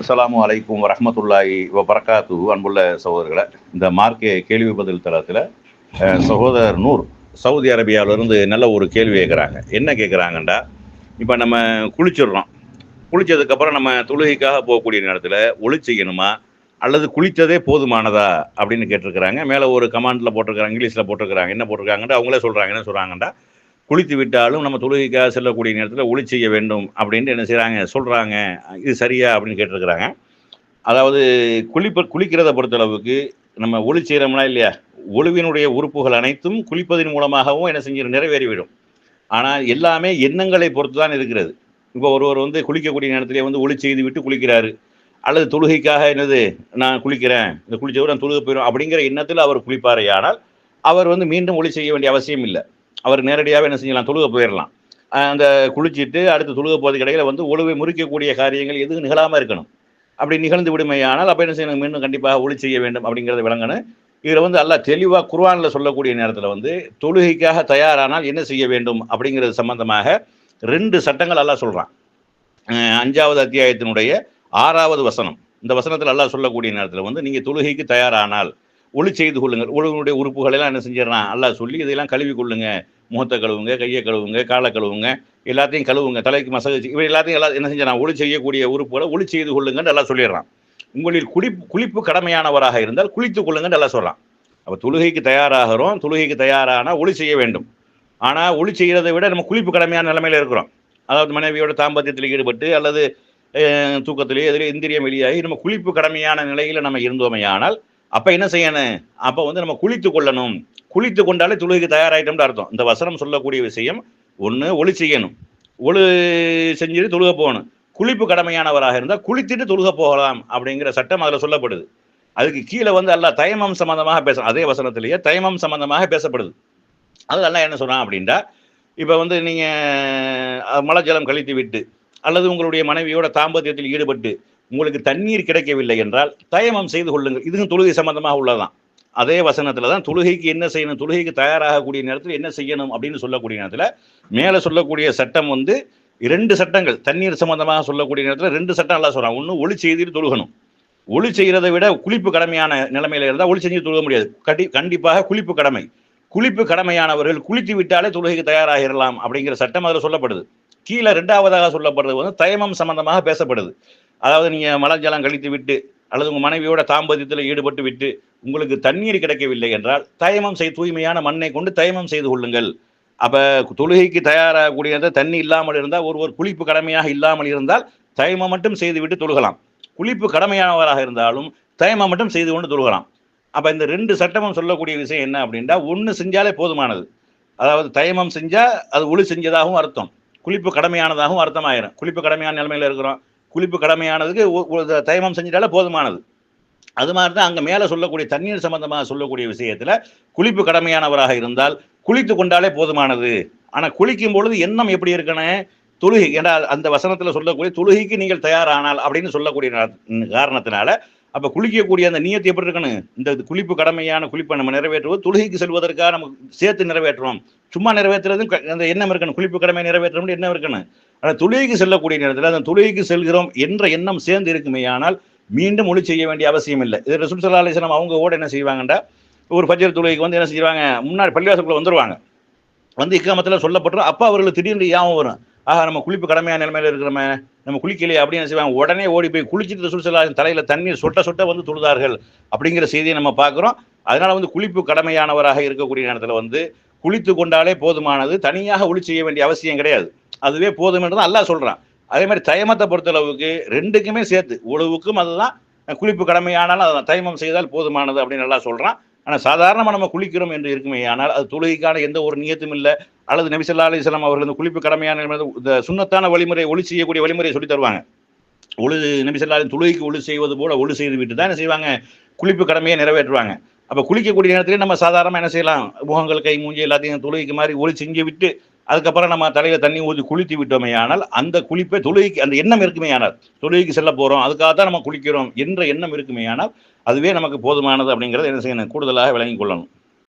அஸ்ஸலாமு அலைக்கும் வரஹ்மத்துல்லாஹி வபரகாத்துஹு. அன்புள்ள சகோதரர்களை, இந்த மார்க்கே கேள்வி பதில் தளத்தில் சகோதரர் நூர் சவுதி அரேபியாவிலிருந்து நல்ல ஒரு கேள்வி கேட்குறாங்க. என்ன கேட்குறாங்கண்டா, இப்போ நம்ம குளிச்சிடுறோம். குளித்ததுக்கப்புறம் நம்ம தொழுகைக்காக போகக்கூடிய நேரத்தில் ஒளி செய்யணுமா அல்லது குளித்ததே போதுமானதா அப்படின்னு கேட்டிருக்கிறாங்க. மேலே ஒரு கமாண்டில் போட்டிருக்கிறாங்க, இங்கிலீஷில் போட்டிருக்கிறாங்க. என்ன போட்டிருக்காங்கண்டா, அவங்களே சொல்கிறாங்க. என்ன சொல்கிறாங்கண்டா, குளித்து விட்டாலும் நம்ம தொழுகைக்காக செல்லக்கூடிய நேரத்தில் ஒளி செய்ய வேண்டும் அப்படின்ட்டு என்ன செய்கிறாங்க சொல்கிறாங்க. இது சரியா அப்படின்னு கேட்டிருக்கிறாங்க. அதாவது குளிக்கிறத பொறுத்தளவுக்கு நம்ம ஒளி செய்கிறோம்னா இல்லையா, ஒளிவினுடைய உறுப்புகள் அனைத்தும் குளிப்பதன் மூலமாகவும் என்ன செஞ்சு நிறைவேறிவிடும். ஆனால் எல்லாமே எண்ணங்களை பொறுத்து தான் இருக்கிறது. இப்போ ஒருவர் வந்து குளிக்கக்கூடிய நேரத்திலே வந்து ஒளி செய்து விட்டு குளிக்கிறாரு, அல்லது தொழுகைக்காக என்னது நான் குளிக்கிறேன், இந்த குளிச்சவரை நான் தொழுக போயிடும் அப்படிங்கிற எண்ணத்தில் அவர் குளிப்பாரே, ஆனால் அவர் வந்து மீண்டும் ஒளி செய்ய வேண்டிய அவசியம் இல்லை. அவர் நேரடியாக என்ன செஞ்சலாம், தொழுக போயிடலாம். அந்த குளிச்சுட்டு அடுத்து தொழுக போகிறதுக்கு இடையில வந்து ஒழுவை முறிக்கக்கூடிய காரியங்கள் எதுவும் நிகழாமல் இருக்கணும். அப்படி நிகழ்ந்து விடுமையானால் அப்போ என்ன செய்யணும், மீண்டும் கண்டிப்பாக ஒளி செய்ய வேண்டும் அப்படிங்கிறத விளங்கணும். இதில் வந்து அல்லாஹ் தெளிவாக குர்ஆனில் சொல்லக்கூடிய நேரத்தில் வந்து தொழுகைக்காக தயாரானால் என்ன செய்ய வேண்டும் அப்படிங்கிறது சம்பந்தமாக 2 சட்டங்கள் அல்லாஹ் சொல்கிறான். 5வது அத்தியாயத்தினுடைய 6வது வசனம். இந்த வசனத்தில் அல்லாஹ் சொல்லக்கூடிய நேரத்தில் வந்து நீங்கள் தொழுகைக்கு தயாரானால் ஒளி செய்து கொள்ளுங்கள். ஒழுவினுடைய உறுப்புகள் எல்லாம் என்ன செஞ்சிடறான் அல்லாஹ் சொல்லி, இதெல்லாம் கழுவி கொள்ளுங்க. முகத்தை கழுவுங்க, கையை கழுவுங்க, காலை கழுவுங்க, எல்லாத்தையும் கழுவுங்க, தலைக்கு மசாஜ் இவை எல்லாத்தையும் என்ன செஞ்சான், ஒளி செய்யக்கூடிய உறுப்புகளை ஒளி செய்து கொள்ளுங்கன்னு எல்லாம் சொல்லிடுறான். உங்களில் குளிப்பு கடமையானவராக இருந்தால் குளித்துக் கொள்ளுங்கன்னு எல்லாம் சொல்றான். அப்போ தொழுகைக்கு தயாராகிறோம், தொழுகைக்கு தயாரானா ஒளி செய்ய வேண்டும். ஆனால் ஒளி செய்கிறதை விட நம்ம குளிப்பு கடமையான நிலைமையில இருக்கிறோம். அதாவது மனைவியோட தாம்பத்தியத்தில் ஈடுபட்டு அல்லது தூக்கத்திலேயே எதிரே இந்திரியம் வெளியாகி நம்ம குளிப்பு கடமையான நிலையில் நம்ம இருந்தோமையானால் அப்போ என்ன செய்யணும், அப்போ வந்து நம்ம குளித்து கொள்ளணும். குளித்து கொண்டாலே தொழுகைக்கு தயாராகிட்டோம்னு அர்த்தம். இந்த வசனம் சொல்லக்கூடிய விஷயம் ஒன்று, ஒளி செய்யணும், ஒளி செஞ்சுட்டு தொழுக போகணும். குளிப்பு கடமையானவராக இருந்தால் குளித்துட்டு தொழுக போகலாம் அப்படிங்கிற சட்டம் அதில் சொல்லப்படுது. அதுக்கு கீழே வந்து அல்லாஹ் தயமம் சம்பந்தமாக பேச, அதே வசனத்திலேயே தயமம் சம்பந்தமாக பேசப்படுது. அது அல்லாஹ் என்ன சொல்றான் அப்படின்னா, இப்போ வந்து நீங்கள் மலை ஜலம் கழித்து விட்டு அல்லது உங்களுடைய மனைவியோட தாம்பத்தியத்தில் ஈடுபட்டு உங்களுக்கு தண்ணீர் கிடைக்கவில்லை என்றால் தயமம் செய்து கொள்ளுங்கள். இதுவும் தொழுகை சம்பந்தமாக உள்ளதான். அதே வசனத்தில் தான் தொழுகைக்கு என்ன செய்யணும், தொழுகைக்கு தயாராகக்கூடிய நேரத்தில் என்ன செய்யணும் அப்படின்னு சொல்லக்கூடிய நேரத்தில் மேலே சொல்லக்கூடிய சட்டம் வந்து 2 சட்டங்கள். தண்ணீர் சம்பந்தமாக சொல்லக்கூடிய நேரத்தில் 2 சட்டம் எல்லாம் சொல்கிறான். ஒன்று, ஒளி செய்துட்டு தொழுகணும். ஒளி செய்கிறதை விட குளிப்பு கடமையான நிலைமையில இருந்தால் ஒளி செஞ்சு தொழுக முடியாது. கண்டிப்பாக குளிப்பு கடமை. குளிப்பு கடமையானவர்கள் குளித்து விட்டாலே தொழுகைக்கு தயாராகிடலாம் அப்படிங்கிற சட்டம் அதில் சொல்லப்படுது. கீழே 2வதாக சொல்லப்படுறது வந்து தயமம் சம்பந்தமாக பேசப்படுது. அதாவது நீங்கள் மலஜலம் கழித்து விட்டு அல்லது உங்கள் மனைவியோட தாம்பத்தியத்தில் ஈடுபட்டு விட்டு உங்களுக்கு தண்ணீர் கிடைக்கவில்லை என்றால் தயமம் தூய்மையான மண்ணை கொண்டு தயமம் செய்து கொள்ளுங்கள். அப்போ தொழுகைக்கு தயாராகக்கூடிய தண்ணி இல்லாமல் இருந்தால், ஒருவர் குளிப்பு கடமையாக இல்லாமல் இருந்தால் தயமம் மட்டும் செய்து விட்டு தொழுகலாம். குளிப்பு கடமையானவராக இருந்தாலும் தயமம் மட்டும் செய்து கொண்டு தொழுகலாம். அப்போ இந்த 2 சட்டமும் சொல்லக்கூடிய விஷயம் என்ன அப்படின்னா, ஒன்று செஞ்சாலே போதுமானது. அதாவது தயமம் செஞ்சால் அது ஒளி செஞ்சதாகவும் அர்த்தம், குளிப்பு கடமையானதாகவும் அர்த்தமாயிரும். குளிப்பு கடமையான நிலைமையில் இருக்கிறோம், குளிப்பு கடமையானதுக்கு தயமம் செஞ்சிட்டாலே போதுமானது. அது மாதிரி தான் அங்கே மேலே சொல்லக்கூடிய தண்ணீர் சம்பந்தமாக சொல்லக்கூடிய விஷயத்தில் குளிப்பு கடமையானவராக இருந்தால் குளித்து கொண்டாலே போதுமானது. ஆனால் குளிக்கும் பொழுது எண்ணம் எப்படி இருக்கணும், தொழுகை, ஏன்னா அந்த வசனத்தில் சொல்லக்கூடிய தொழுகைக்கு நீங்கள் தயாரானால் அப்படின்னு சொல்லக்கூடிய காரணத்தினால அப்போ குளிக்கக்கூடிய அந்த நியத்து எப்படி இருக்கணும், இந்த குளிப்பு கடமையான குளிப்பை நம்ம நிறைவேற்றுவோம், தொழுகைக்கு செல்வதற்காக நம்ம சேர்த்து நிறைவேற்றுவோம். சும்மா நிறைவேற்றுறது அந்த எண்ணம் இருக்கணும், குளிப்பு கடமை நிறைவேற்றணும் எண்ணம் இருக்கணும். ஆனால் தொழுகைக்கு செல்லக்கூடிய நேரத்தில் அந்த தொழுகைக்கு செல்கிறோம் என்ற எண்ணம் சேர்ந்து இருக்குமே, ஆனால் மீண்டும் ஒளி செய்ய வேண்டிய அவசியம் இல்லை. இது ரசூல் ஸல்லல்லாஹு அலைஹி வஸல்லம் அவங்க ஓட என்ன செய்வாங்கண்டா, ஒரு ஃபஜ்ர் தொழுகைக்கு வந்து என்ன செய்வாங்க, முன்னாடி பள்ளிவாசலுக்குள்ள வந்துருவாங்க. வந்து இக்காமத்தில் சொல்லப்பட்டுரும். அப்போ அவர்களுக்கு திடீர்னு யாவும் வரும், ஆஹா நம்ம குளிப்பு கடமையான நிலைமையில இருக்கிறோமே, நம்ம குளிக்கலையே அப்படின்னு செய்வாங்க. உடனே ஓடி போய் குளிச்சுட்டு ரசூல் ஸல்லல்லாஹு அலைஹி வஸல்லம் தலையில தண்ணீர் சொட்ட சொட்ட வந்து தொழுதார்கள் அப்படிங்கிற செய்தியை நம்ம பார்க்குறோம். அதனால வந்து குளிப்பு கடமையானவராக இருக்கக்கூடிய நேரத்தில் வந்து குளித்து கொண்டாலே போதுமானது, தனியாக ஒளி செய்ய வேண்டிய அவசியம் கிடையாது, அதுவே போதும் என்று தான் அல்லாஹ் சொல்றான். அதே மாதிரி தயமத்தை பொறுத்தளவுக்கு 2க்குமே சேர்த்து, உழவுக்கும் அதுதான், குளிப்பு கடமையானாலும் அதான், தயமம் செய்தால் போதுமானது அப்படின்னு நல்லா சொல்றான். ஆனால் சாதாரணமாக நம்ம குளிக்கிறோம் என்று இருக்குமே, ஆனால் அது தொழுகைக்கான எந்த ஒரு நியத்தும் இல்லை. அல்லது நபி ஸல்லல்லாஹு அலைஹி வஸல்லம் அவர்கள் இந்த குளிப்பு கடமையான இந்த சுன்னத்தான வழிமுறை, ஒளி செய்யக்கூடிய வழிமுறையை சொல்லி தருவாங்க. ஒளி நபி ஸல்லல்லாஹு அலைஹி தொழுகைக்கு ஒளி செய்வது போல ஒளி செய்து விட்டு தான் என்ன செய்வாங்க, குளிப்பு கடமையை நிறைவேற்றுவாங்க. அப்போ குளிக்கக்கூடிய நேரத்திலே நம்ம சாதாரணமாக என்ன செய்யலாம், முகங்கள் கை மூஞ்சி எல்லாத்தையும் தொழுகைக்கு மாதிரி ஒளி செஞ்சு விட்டு அதுக்கப்புறம் நம்ம தலையில தண்ணி ஊற்றி குளித்து விட்டோமே, ஆனால் அந்த குளிப்பை தொழுகைக்கு அந்த எண்ணம் இருக்குமே, ஆனால் தொழுகைக்கு செல்ல போறோம் அதுக்காக தான் நம்ம குளிக்கிறோம் என்ற எண்ணம் இருக்குமே, ஆனால் அதுவே நமக்கு போதுமானது அப்படிங்கிறத என்ன செய்யணும், கூடுதலாக விளங்கிக் கொள்ளணும்.